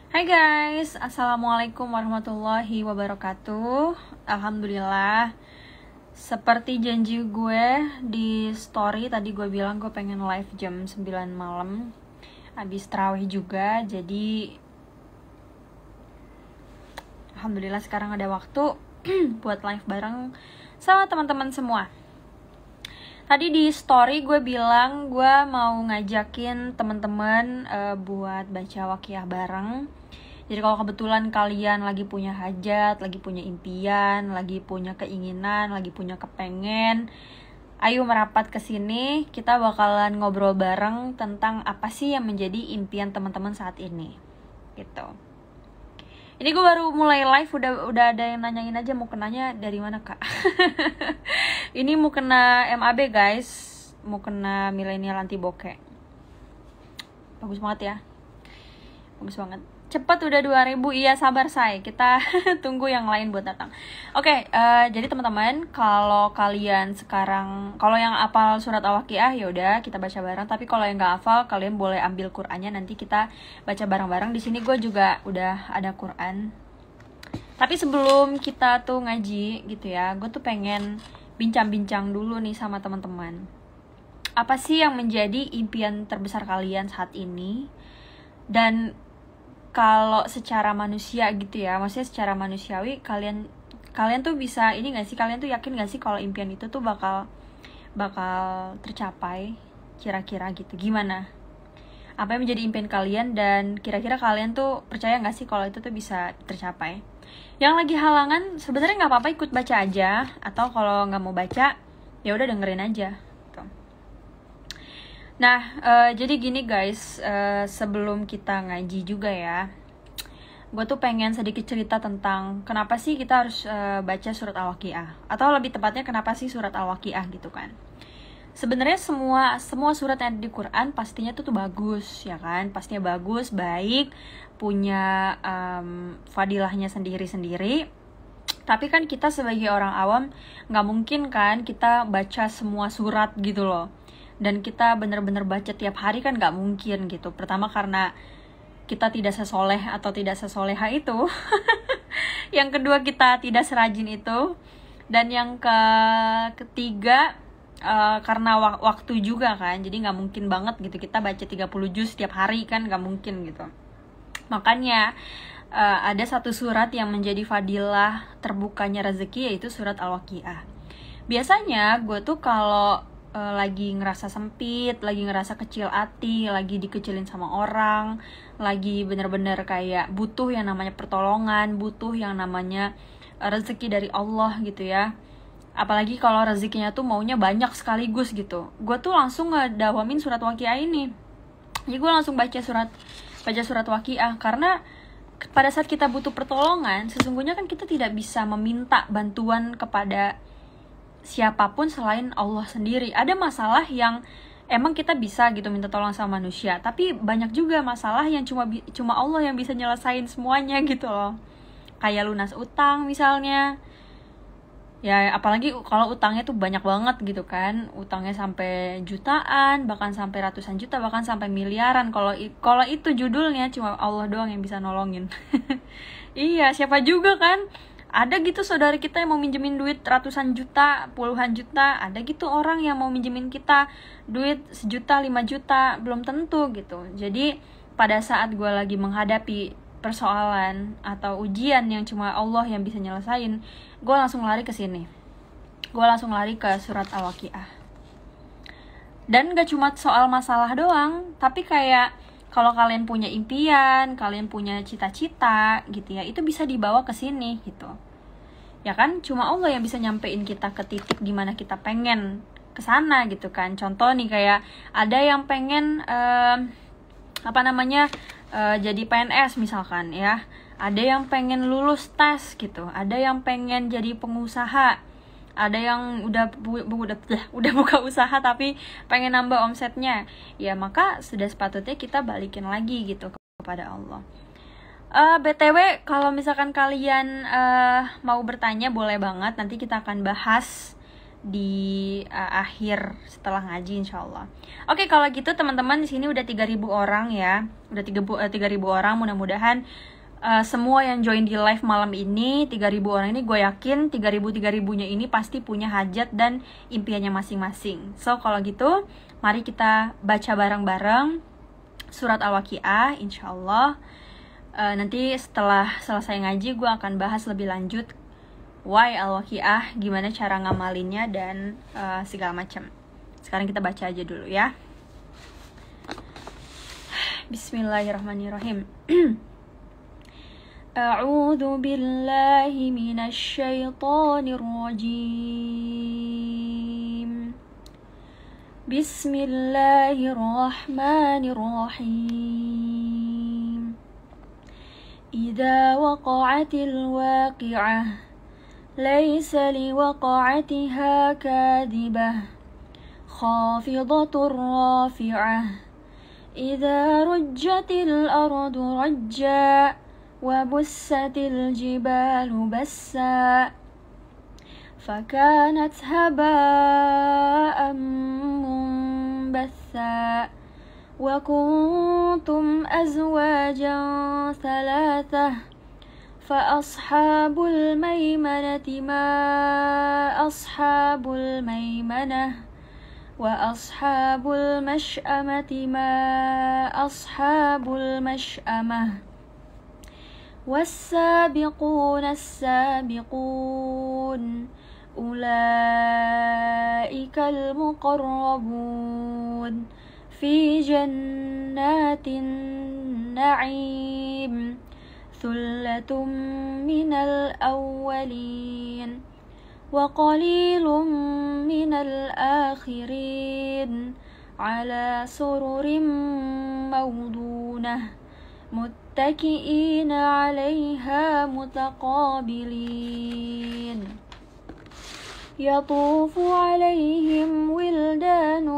Hai guys, Assalamualaikum warahmatullahi wabarakatuh. Alhamdulillah, seperti janji gue di story tadi, gue bilang gue pengen live jam 9 malam habis tarawih juga. Jadi Alhamdulillah sekarang ada waktu buat live bareng sama teman-teman semua. Tadi di story gue bilang gue mau ngajakin teman-teman buat baca waqiah bareng. Jadi kalau kebetulan kalian lagi punya hajat, lagi punya impian, lagi punya keinginan, lagi punya kepengen, ayo merapat ke sini, kita bakalan ngobrol bareng tentang apa sih yang menjadi impian teman-teman saat ini. Gitu. Ini gue baru mulai live, udah ada yang nanyain aja mau kenanya dari mana kak. Ini mau kena MAB guys, mau kena milenial anti bokeh. Bagus banget ya, bagus banget. Cepat udah 2000, iya sabar say, kita tunggu yang lain buat datang. Oke, jadi teman-teman, kalau kalian sekarang, kalau yang hafal surat Al-Waqiah ya udah kita baca bareng. Tapi kalau yang nggak hafal, kalian boleh ambil Qur'annya, nanti kita baca bareng-bareng. Di sini gue juga udah ada Qur'an. Tapi sebelum kita tuh ngaji gitu ya, gue tuh pengen bincang-bincang dulu nih sama teman-teman. Apa sih yang menjadi impian terbesar kalian saat ini? Dan kalau secara manusia gitu ya, maksudnya secara manusiawi, kalian tuh bisa ini nggak sih, kalian tuh yakin nggak sih kalau impian itu tuh bakal tercapai kira-kira gitu? Gimana? Apa yang menjadi impian kalian, dan kira-kira kalian tuh percaya nggak sih kalau itu tuh bisa tercapai? Yang lagi halangan sebenarnya nggak apa-apa, ikut baca aja, atau kalau nggak mau baca ya udah dengerin aja. Nah, jadi gini guys, sebelum kita ngaji juga ya, gue tuh pengen sedikit cerita tentang kenapa sih kita harus baca surat Al-Waqiah, atau lebih tepatnya kenapa sih surat Al-Waqiah gitu kan. Sebenarnya semua surat yang ada di Quran pastinya tuh bagus ya kan, pastinya bagus, baik, punya fadilahnya sendiri-sendiri. Tapi kan kita sebagai orang awam nggak mungkin kan kita baca semua surat gitu loh. Dan kita bener-bener baca tiap hari kan nggak mungkin gitu. Pertama karena kita tidak sesoleh atau tidak sesoleha itu. Yang kedua kita tidak serajin itu. Dan yang ketiga karena waktu juga kan. Jadi nggak mungkin banget gitu kita baca 30 juz setiap hari kan, nggak mungkin gitu. Makanya ada satu surat yang menjadi fadilah terbukanya rezeki, yaitu surat Al-Waqiah. Biasanya gue tuh kalau lagi ngerasa sempit, lagi ngerasa kecil hati, lagi dikecilin sama orang, lagi bener-bener kayak butuh yang namanya pertolongan, butuh yang namanya rezeki dari Allah gitu ya. Apalagi kalau rezekinya tuh maunya banyak sekaligus gitu, gue tuh langsung ngedawamin surat Waqiah ini. Jadi gue langsung baca surat Waqiah, karena pada saat kita butuh pertolongan, sesungguhnya kan kita tidak bisa meminta bantuan kepada siapapun selain Allah sendiri. Ada masalah yang emang kita bisa gitu minta tolong sama manusia, tapi banyak juga masalah yang cuma Allah yang bisa nyelesain semuanya gitu loh. Kayak lunas utang misalnya. Ya apalagi kalau utangnya tuh banyak banget gitu kan, utangnya sampai jutaan, bahkan sampai ratusan juta, bahkan sampai miliaran. Kalau itu judulnya cuma Allah doang yang bisa nolongin. Iya, siapa juga kan ada gitu saudara kita yang mau minjemin duit ratusan juta, puluhan juta. Ada gitu orang yang mau minjemin kita duit 1 juta, 5 juta, belum tentu gitu. Jadi pada saat gue lagi menghadapi persoalan atau ujian yang cuma Allah yang bisa nyelesain, gue langsung lari ke sini. Gue langsung lari ke surat Al-Waqiah. Dan gak cuma soal masalah doang, tapi kayak kalau kalian punya impian, kalian punya cita-cita gitu ya, itu bisa dibawa ke sini gitu. Ya kan, cuma Allah yang bisa nyampein kita ke titik dimana kita pengen kesana gitu kan. Contoh nih kayak ada yang pengen jadi PNS misalkan ya, ada yang pengen lulus tes gitu, ada yang pengen jadi pengusaha, ada yang udah buka usaha tapi pengen nambah omsetnya. Ya maka sudah sepatutnya kita balikin lagi gitu kepada Allah. BTW kalau misalkan kalian mau bertanya boleh banget, nanti kita akan bahas di akhir setelah ngaji insyaallah. Oke, kalau gitu teman-teman di sini udah 3.000 orang ya. Udah 3.000 orang, mudah-mudahan semua yang join di live malam ini 3.000 orang ini gue yakin 3.000-3.000-nya ini pasti punya hajat dan impiannya masing-masing. So kalau gitu mari kita baca bareng-bareng surat Al-Waqiah insyaallah. Nanti setelah selesai ngaji gue akan bahas lebih lanjut why Al-Waqiah, gimana cara ngamalinnya dan segala macam. Sekarang kita baca aja dulu ya. Bismillahirrahmanirrahim. A'udzu billahi minasy syaithanir rajim. Bismillahirrahmanirrahim. Idza waqa'atil waqi'ah ليس لوقعتها كاذبة خافضة رافعة إذا رجت الأرض رجا وبست الجبال بسا فكانت هباء منبثا وكنتم أزواجا ثلاثة فأصحاب الميمنة ما أصحاب الميمنة وأصحاب المشأمة ما أصحاب المشأمة والسابقون السابقون أولئك المقربون في جنات النعيم ثلة من الأولين وقليل من الآخرين على سرر موضونة متكئين عليها متقابلين يطوف عليهم ولدان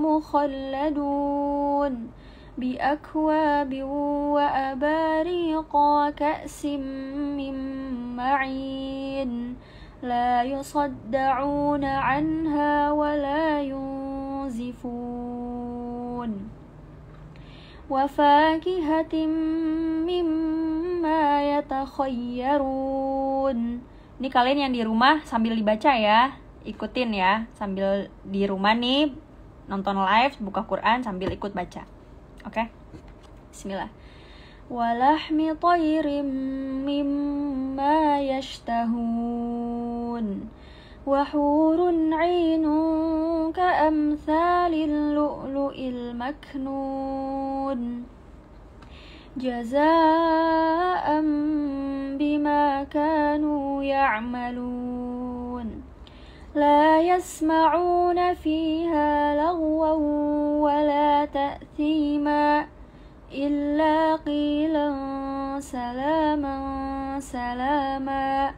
مخلدون بأكواب وأباريق كأس من معين لا يصدعون عنها ولا ينزفون وفاكهة مما يتخيرون. Ini kalian yang di rumah sambil dibaca ya, ikutin ya, sambil di rumah nih nonton live, buka Quran sambil ikut baca. Oke? Bismillah. Walahmi tayrim mimma yashtahun wa hurun 'ainun ka'amthalil lu'lu'il maknun jazaa'an bima kanu ya'malun la yasma'una fiha lagwan wala ta'thima إلا قيلا سلاما سلاما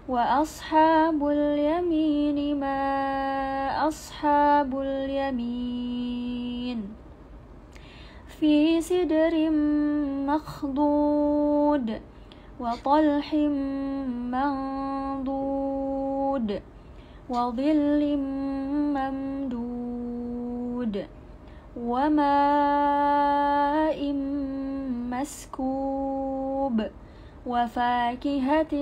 وأصحاب اليمين ما أصحاب اليمين في سدر مخضود وطلح منضود وظل ممدود وماء مسكوب وفاكهة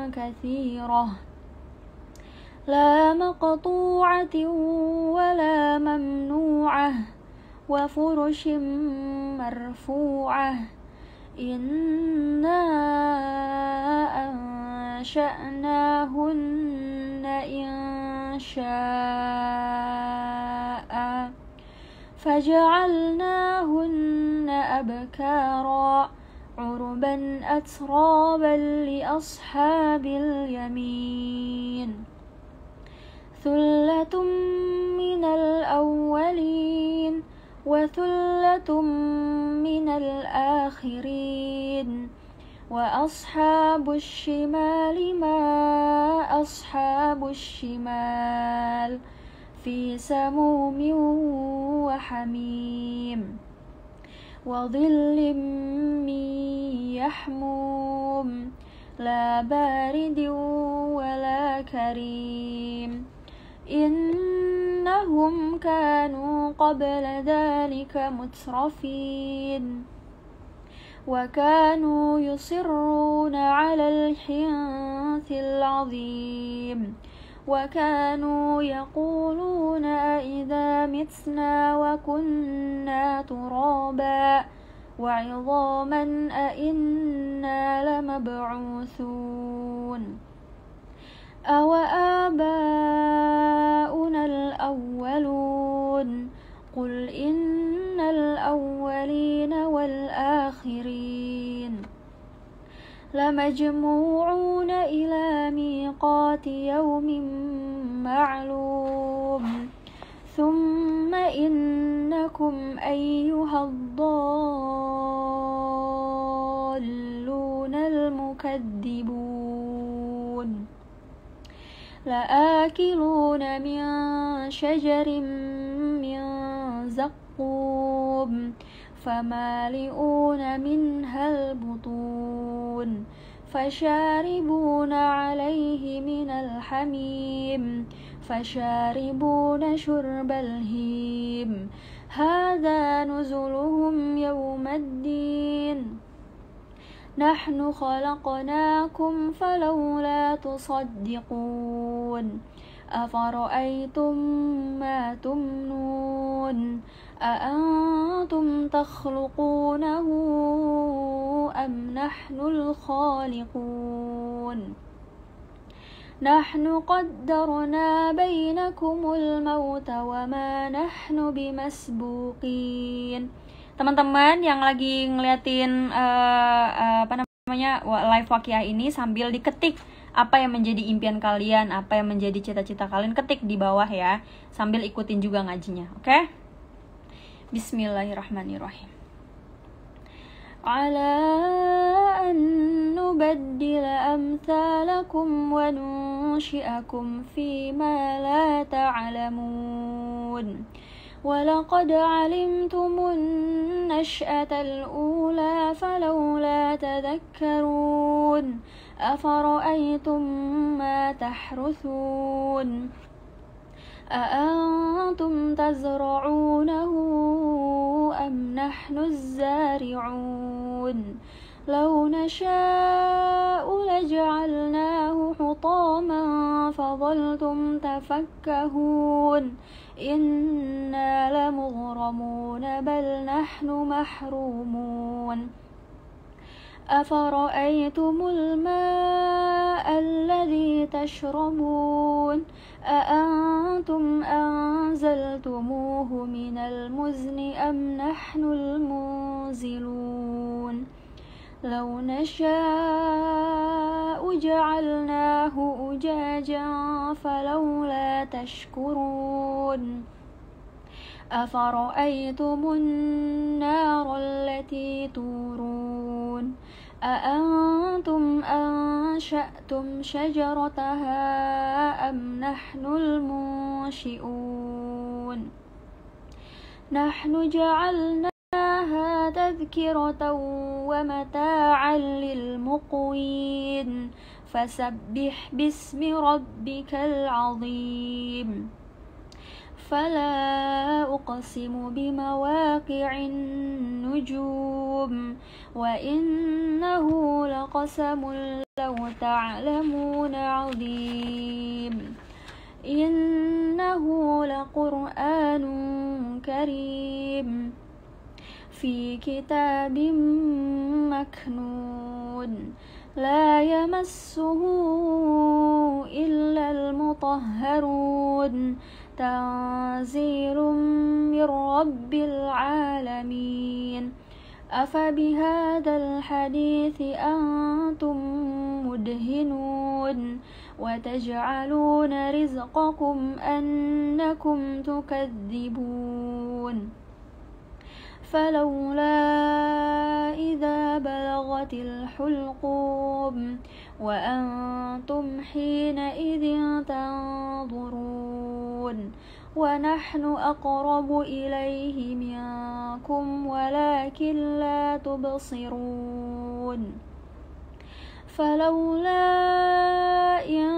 كثيرة لا مقطوعة ولا ممنوعة وفرش مرفوعة إنا أنشأناهن إنشاء فجعلناهن أبكارا عربا أترابا لأصحاب اليمين ثلة من الأولين وثلة من الآخرين وأصحاب الشمال ما أصحاب الشمال في سموم وحميم وظل من يحموم لا بارد ولا كريم إنهم كانوا قبل ذلك مترفين وكانوا يصرون على الحنث العظيم وكانوا يقولون أئذا متنا وكنا ترابا وعظاما أئنا لمبعوثون أوآباؤنا الأولون قل إن الأولين والآخرين لمجموعون إلى ميقات يوم معلوم ثم إنكم أيها الضالون المكذبون لآكلون من شجر من زقوم فمالئون منها البطون فشاربون عليه من الحميم فشاربون شرب الهيم هذا نزلهم يوم الدين نحن خلقناكم فلولا تصدقون أفرأيتم ما تمنون أأنتم تخلقونه أم نحن الخالقون نحن قدرنا بينكم الموت وما نحن بمسبوقين. Teman-teman yang lagi ngeliatin live Waqiah ini sambil diketik apa yang menjadi impian kalian, apa yang menjadi cita-cita kalian, ketik di bawah ya, sambil ikutin juga ngajinya, oke? Bismillahirrahmanirrahim. Ala an nubaddila amthalakum wa nunshi'akum fima la ta'lamun. ولقد علمتم النشأة الأولى فلولا تذكرون أفرأيتم ما تحرثون أأنتم تزرعونه أم نحن الزارعون لو نشاء لجعلناه حطاما فظلتم تفكهون إنا لمغرمون بل نحن محرومون أفرأيتم الماء الذي تشربون أأنتم أنزلتموه من المزن أم نحن المنزلون لو نشاء جعلناه أجاجا فلولا تشكرون أفرأيتم النار التي تورون أأنتم أنشأتم شجرتها أم نحن المنشئون نحن جعلناها تذكرة ومتاعا للمقوين فسبح باسم ربك العظيم فلا أقسم بمواقع النجوم وإنه لقسم لو تعلمون عظيم إنه لقرآن كريم في كتاب مكنون لا يمسه إلا المطهرون تنزيل من رب العالمين أفبهذا الحديث أنتم مدهنون وتجعلون رزقكم أنكم تكذبون فلولا إذا بلغت الحلقوم وأنتم حينئذ تنظرون ونحن أقرب إليه منكم ولكن لا تبصرون فلولا إن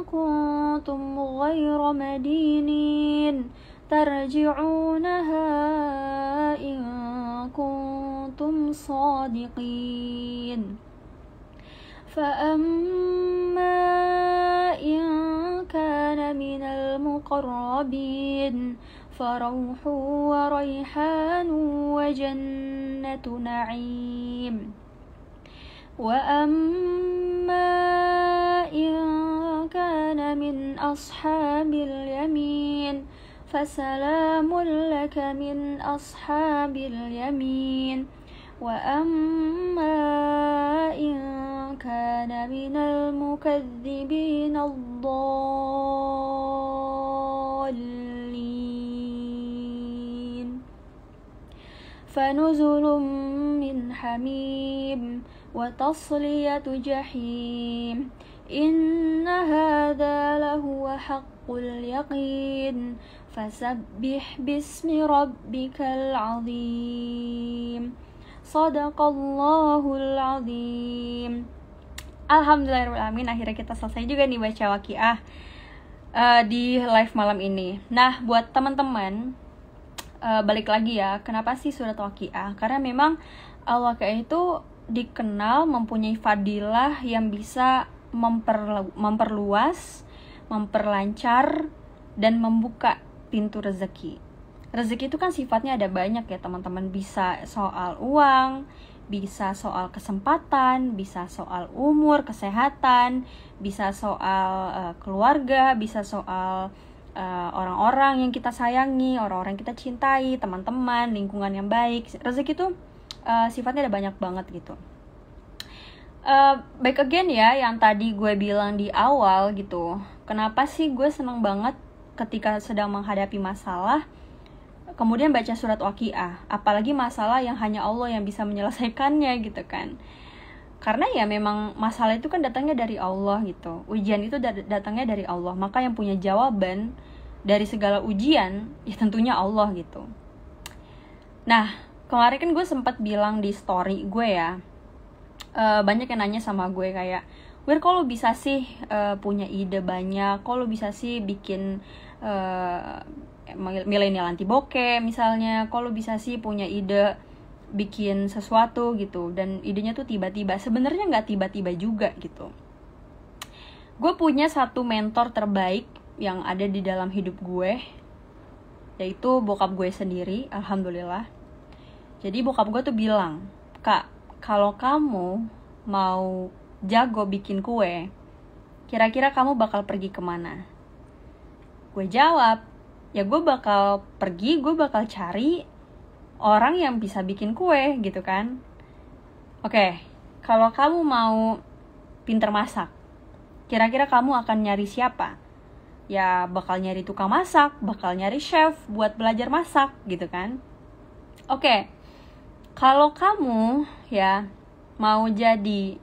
كنتم غير مدينين ترجعونها إن كنتم صادقين فأما إن كان من المقربين فروح وريحان وجنة نعيم وأما إن كان من أصحاب اليمين فسلام لك من أصحاب اليمين وأما إن كان من المكذبين الضالين فنزل من حميم وتصلية جحيم إن هذا لهو حق اليقين فسبح باسم ربك العظيم Sadaqallahul azim. Alhamdulillahirrahmanirrahim. Akhirnya kita selesai juga nih baca Waqiah di live malam ini. Nah, buat teman-teman, balik lagi ya, kenapa sih surat Waqiah? Karena memang Al-Waqiah itu dikenal mempunyai fadilah yang bisa memperluas, memperlancar, dan membuka pintu rezeki. Rezeki itu kan sifatnya ada banyak ya teman-teman. Bisa soal uang, bisa soal kesempatan, bisa soal umur, kesehatan, bisa soal keluarga, bisa soal orang-orang yang kita sayangi, orang-orang yang kita cintai, teman-teman, lingkungan yang baik. Rezeki itu sifatnya ada banyak banget gitu. Back again ya, yang tadi gue bilang di awal gitu. Kenapa sih gue seneng banget ketika sedang menghadapi masalah kemudian baca surat Waqiah, apalagi masalah yang hanya Allah yang bisa menyelesaikannya gitu kan. Karena ya memang masalah itu kan datangnya dari Allah gitu. Ujian itu datangnya dari Allah. Maka yang punya jawaban dari segala ujian ya tentunya Allah gitu. Nah, kemarin kan gue sempat bilang di story gue ya, banyak yang nanya sama gue kayak, Wir, kok lo bisa sih punya ide banyak, kok lo bisa sih bikin milenial anti bokeh misalnya, kalau bisa sih punya ide bikin sesuatu gitu, dan idenya tuh tiba-tiba. Sebenarnya nggak tiba-tiba juga gitu. Gue punya satu mentor terbaik yang ada di dalam hidup gue, yaitu bokap gue sendiri, alhamdulillah. Jadi bokap gue tuh bilang, Kak, kalau kamu mau jago bikin kue, kira-kira kamu bakal pergi kemana? Gue jawab, ya gue bakal pergi, gue bakal cari orang yang bisa bikin kue gitu kan. Oke, kalau kamu mau pinter masak, kira-kira kamu akan nyari siapa? Ya bakal nyari tukang masak, bakal nyari chef buat belajar masak gitu kan. Oke, kalau kamu ya mau jadi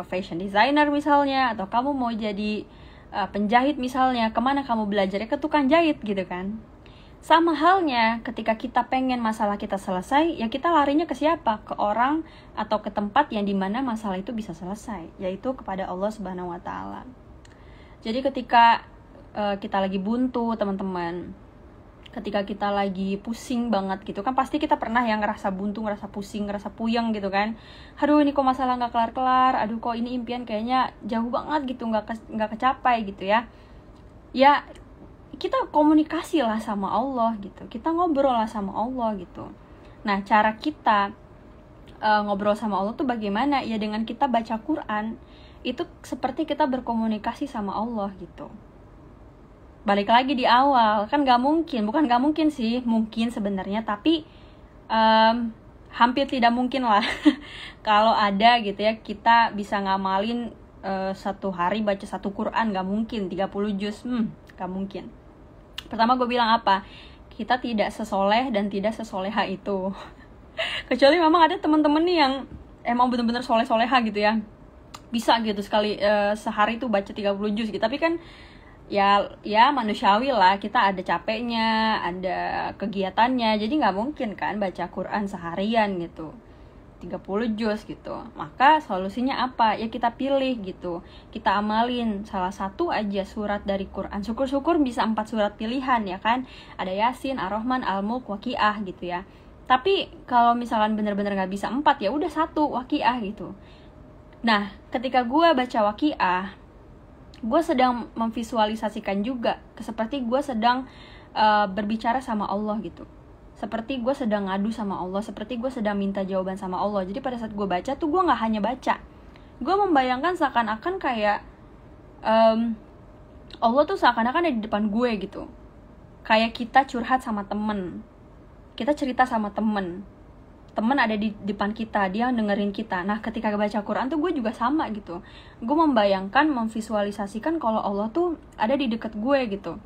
fashion designer misalnya, atau kamu mau jadi penjahit misalnya, kemana kamu belajarnya? Ke tukang jahit gitu kan. Sama halnya ketika kita pengen masalah kita selesai, ya kita larinya ke siapa? Ke orang atau ke tempat yang dimana masalah itu bisa selesai, yaitu kepada Allah Subhanahu wa Ta'ala. Jadi ketika kita lagi buntu teman-teman, ketika kita lagi pusing banget gitu kan, pasti kita pernah yang ngerasa buntu, ngerasa pusing, ngerasa puyeng gitu kan. Aduh, ini kok masalah nggak kelar-kelar, aduh kok ini impian kayaknya jauh banget gitu, nggak kecapai gitu ya. Ya kita komunikasi lah sama Allah gitu, kita ngobrol lah sama Allah gitu. Nah, cara kita ngobrol sama Allah tuh bagaimana? Ya dengan kita baca Quran, itu seperti kita berkomunikasi sama Allah gitu. Balik lagi di awal, kan bukan gak mungkin sih, mungkin sebenarnya, tapi hampir tidak mungkin lah kalau ada gitu ya, kita bisa ngamalin satu hari baca satu Quran, gak mungkin, 30 juz, gak mungkin. Pertama gue bilang apa? Kita tidak sesoleh dan tidak sesoleha itu. Kecuali memang ada teman-teman nih yang emang benar-benar soleh-soleha gitu ya, bisa gitu sekali sehari tuh baca 30 juz gitu. Tapi kan ya manusiawi lah, kita ada capeknya, ada kegiatannya, jadi nggak mungkin kan baca Quran seharian gitu. 30 juz gitu. Maka solusinya apa? Ya kita pilih gitu. Kita amalin salah satu aja surat dari Quran. Syukur-syukur bisa 4 surat pilihan ya kan. Ada Yasin, Ar-Rahman, Al-Mulk, Waqiah gitu ya. Tapi kalau misalkan bener-bener gak bisa 4, ya udah 1 Waqiah gitu. Nah, ketika gue baca Waqiah, gue sedang memvisualisasikan juga seperti gue sedang berbicara sama Allah gitu. Seperti gue sedang ngadu sama Allah, seperti gue sedang minta jawaban sama Allah. Jadi pada saat gue baca tuh gue gak hanya baca, gue membayangkan seakan-akan kayak Allah tuh seakan-akan ada di depan gue gitu. Kayak kita curhat sama temen, kita cerita sama temen ada di depan kita, dia dengerin kita. Nah ketika baca Quran tuh gue juga sama gitu. Gue membayangkan, memvisualisasikan kalau Allah tuh ada di deket gue gitu.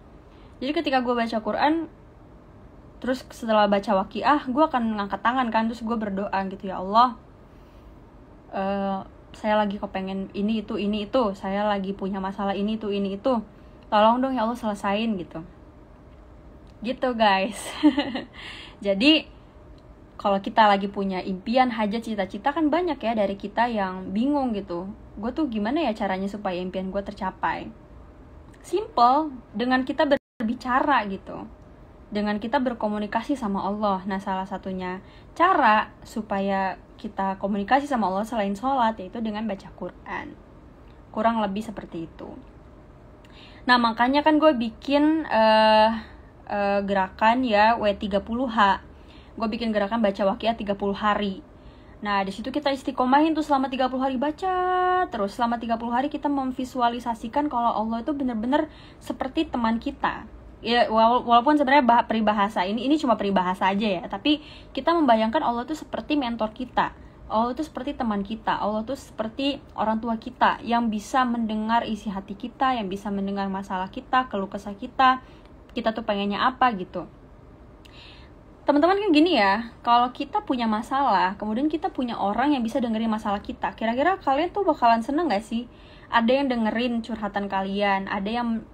Jadi ketika gue baca Quran, terus setelah baca Waqiah, gue akan ngangkat tangan kan, terus gue berdoa gitu, ya Allah, saya lagi kepengen ini itu, saya lagi punya masalah ini itu, tolong dong ya Allah selesain gitu guys. Jadi kalau kita lagi punya impian, hajat, cita-cita, kan banyak ya dari kita yang bingung gitu, gue tuh gimana ya caranya supaya impian gue tercapai. Simple, dengan kita berbicara gitu, dengan kita berkomunikasi sama Allah. Nah salah satunya cara supaya kita komunikasi sama Allah selain sholat, yaitu dengan baca Quran. Kurang lebih seperti itu. Nah makanya kan gue bikin gerakan ya W30H. Gue bikin gerakan baca Waqiah 30 hari. Nah di situ kita istiqomahin tuh selama 30 hari baca terus. Selama 30 hari kita memvisualisasikan kalau Allah itu benar-benar seperti teman kita. Ya walaupun sebenarnya peribahasa ini cuma peribahasa aja ya, tapi kita membayangkan Allah itu seperti mentor kita, Allah itu seperti teman kita, Allah itu seperti orang tua kita yang bisa mendengar isi hati kita, yang bisa mendengar masalah kita, keluh kesah kita tuh pengennya apa gitu. Teman-teman kan gini ya, kalau kita punya masalah, kemudian kita punya orang yang bisa dengerin masalah kita, kira-kira kalian tuh bakalan seneng gak sih? Ada yang dengerin curhatan kalian, ada yang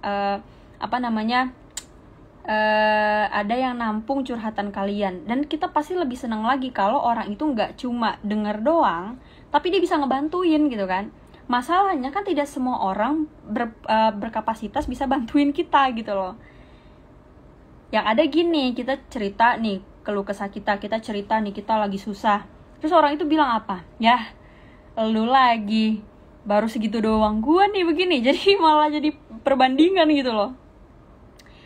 ada yang nampung curhatan kalian. Dan kita pasti lebih senang lagi kalau orang itu nggak cuma denger doang, tapi dia bisa ngebantuin gitu kan. Masalahnya kan tidak semua orang berkapasitas bisa bantuin kita gitu loh. Yang ada gini, kita cerita nih keluh kesah kita cerita nih kita lagi susah, terus orang itu bilang apa? Ya lu lagi, baru segitu doang, gua nih begini. Jadi malah jadi perbandingan gitu loh.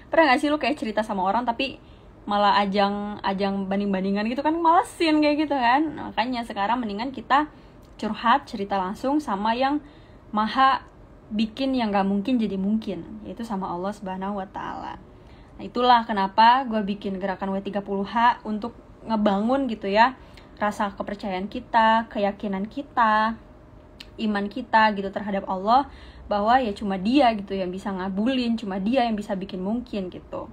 Pernah gak sih lu kayak cerita sama orang tapi malah ajang banding-bandingan gitu kan, malesin kayak gitu kan. Makanya sekarang mendingan kita curhat, cerita langsung sama yang maha bikin yang gak mungkin jadi mungkin, yaitu sama Allah Subhanahu wa Ta'ala. Nah itulah kenapa gue bikin gerakan W30H, untuk ngebangun gitu ya rasa kepercayaan kita, keyakinan kita, iman kita gitu terhadap Allah, bahwa ya cuma dia gitu yang bisa ngabulin, cuma dia yang bisa bikin mungkin gitu.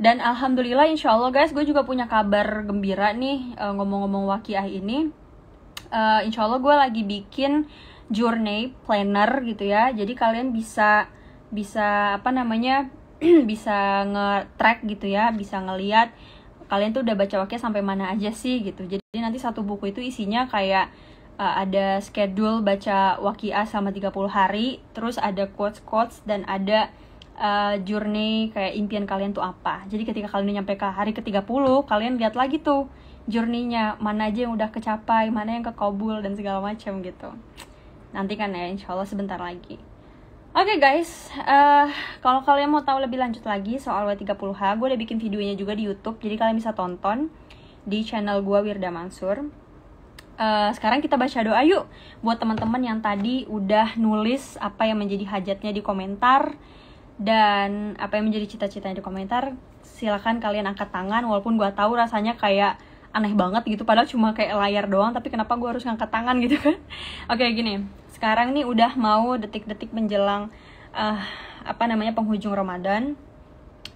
Dan alhamdulillah insyaallah guys, gue juga punya kabar gembira nih. Ngomong-ngomong Waqiah ini, insyaallah gue lagi bikin journey planner gitu ya. Jadi kalian bisa bisa nge-track gitu ya, bisa ngelihat kalian tuh udah baca Waqiah sampai mana aja sih gitu. Jadi nanti satu buku itu isinya kayak ada schedule baca Waqiah selama 30 hari, terus ada quotes dan ada journey kayak impian kalian tuh apa. Jadi ketika kalian udah nyampe ke hari ke-30, kalian lihat lagi tuh journey-nya, mana aja yang udah kecapai, mana yang kekabul dan segala macam gitu. Nanti kan ya insyaallah sebentar lagi. Oke guys, kalau kalian mau tahu lebih lanjut lagi soal W30H, gue udah bikin videonya juga di YouTube, jadi kalian bisa tonton di channel gue Wirda Mansur. Sekarang kita baca doa yuk, buat teman-teman yang tadi udah nulis apa yang menjadi hajatnya di komentar dan apa yang menjadi cita-citanya di komentar. Silakan kalian angkat tangan, walaupun gue tahu rasanya kayak aneh banget gitu, padahal cuma kayak layar doang, tapi kenapa gue harus ngangkat tangan gitu kan. Oke gini, sekarang nih udah mau detik-detik menjelang penghujung Ramadan.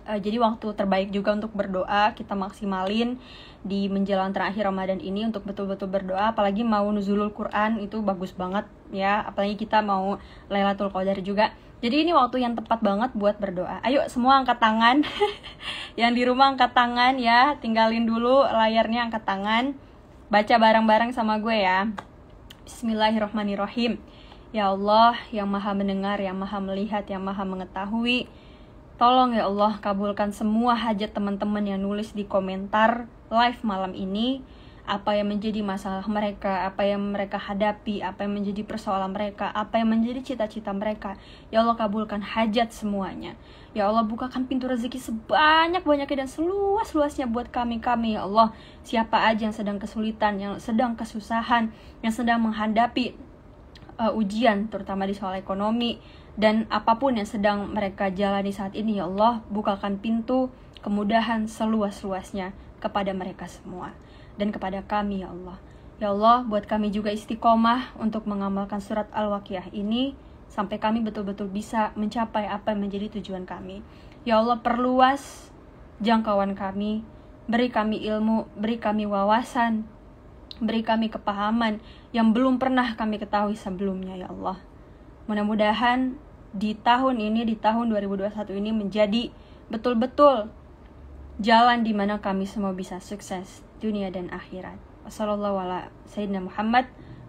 Jadi waktu terbaik juga untuk berdoa, kita maksimalin di menjelang terakhir Ramadan ini untuk betul-betul berdoa. Apalagi mau nuzulul Quran, itu bagus banget ya, apalagi kita mau Lailatul Qadar juga. Jadi ini waktu yang tepat banget buat berdoa. Ayo semua angkat tangan. Yang di rumah angkat tangan ya, tinggalin dulu layarnya, angkat tangan. Baca bareng-bareng sama gue ya. Bismillahirrahmanirrahim. Ya Allah yang maha mendengar, yang maha melihat, yang maha mengetahui, tolong ya Allah kabulkan semua hajat teman-teman yang nulis di komentar live malam ini. Apa yang menjadi masalah mereka, apa yang mereka hadapi, apa yang menjadi persoalan mereka, apa yang menjadi cita-cita mereka. Ya Allah kabulkan hajat semuanya. Ya Allah bukakan pintu rezeki sebanyak-banyaknya dan seluas-luasnya buat kami ya Allah. Siapa aja yang sedang kesulitan, yang sedang kesusahan, yang sedang menghadapi ujian terutama di soal ekonomi dan apapun yang sedang mereka jalani saat ini, ya Allah bukakan pintu kemudahan seluas-luasnya kepada mereka semua dan kepada kami ya Allah. Ya Allah buat kami juga istiqomah untuk mengamalkan surat Al-Waqiah ini sampai kami betul-betul bisa mencapai apa yang menjadi tujuan kami. Ya Allah perluas jangkauan kami, beri kami ilmu, beri kami wawasan, beri kami kepahaman yang belum pernah kami ketahui sebelumnya ya Allah. Mudah-mudahan di tahun ini, di tahun 2021 ini menjadi betul-betul jalan di mana kami semua bisa sukses dunia dan akhirat. Wassalamualaikum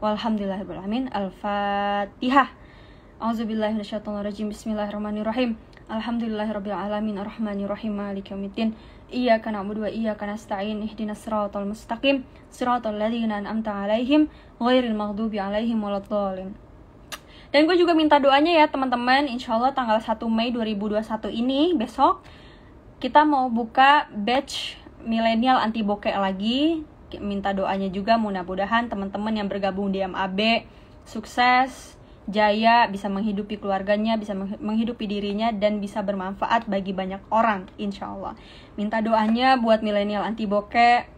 warahmatullahi wabarakatuh. Al-Fatihah. A'udzubillahi minasyaitonirrajim. Bismillahirrahmanirrahim. Alhamdulillahirabbil alamin arrahmanirrahim maliki yaumiddin. Iyyaka na'budu wa iyyaka nasta'in. Ihdinas siratal mustaqim. Siratal ladzina an'amta 'alaihim ghairil maghdubi 'alaihim waladdallin. Dan gue juga minta doanya ya teman-teman. Insyaallah tanggal 1 Mei 2021 ini besok kita mau buka batch milenial anti bokeh lagi. Minta doanya juga mudah-mudahan teman-teman yang bergabung di MAB sukses, jaya, bisa menghidupi keluarganya, bisa menghidupi dirinya, dan bisa bermanfaat bagi banyak orang, insya Allah. Minta doanya buat milenial anti bokeh,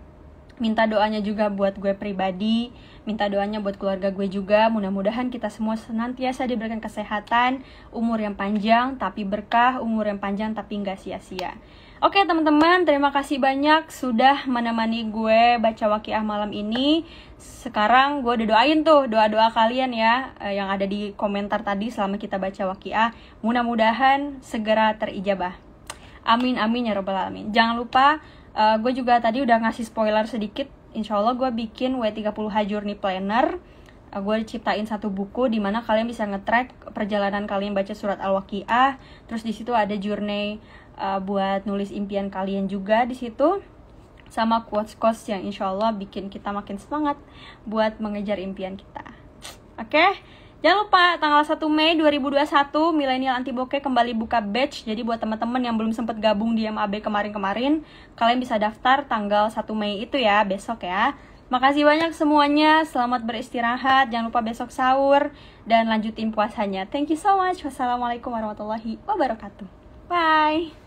minta doanya juga buat gue pribadi, minta doanya buat keluarga gue juga. Mudah-mudahan kita semua senantiasa diberikan kesehatan, umur yang panjang tapi berkah, umur yang panjang tapi nggak sia-sia. Oke teman-teman, terima kasih banyak sudah menemani gue baca waqiah malam ini. Sekarang gue udah doain tuh doa-doa kalian ya, yang ada di komentar tadi selama kita baca waqiah. Mudah-mudahan segera terijabah. Amin amin ya rabbal alamin. Jangan lupa, gue juga tadi udah ngasih spoiler sedikit. Insya Allah gue bikin W30H Journey Planner. Gue ciptain satu buku di mana kalian bisa nge-track perjalanan kalian baca surat Al-Waqiah. Terus di situ ada journey buat nulis impian kalian juga di situ, sama quotes-quotes yang insya Allah bikin kita makin semangat buat mengejar impian kita. Oke? Jangan lupa tanggal 1 Mei 2021 Milenial Anti Bokeh kembali buka batch. Jadi buat teman-teman yang belum sempat gabung di MAB kemarin-kemarin, kalian bisa daftar tanggal 1 Mei itu ya, besok ya. Makasih banyak semuanya, selamat beristirahat, jangan lupa besok sahur dan lanjutin puasanya. Thank you so much. Wassalamualaikum warahmatullahi wabarakatuh. Bye.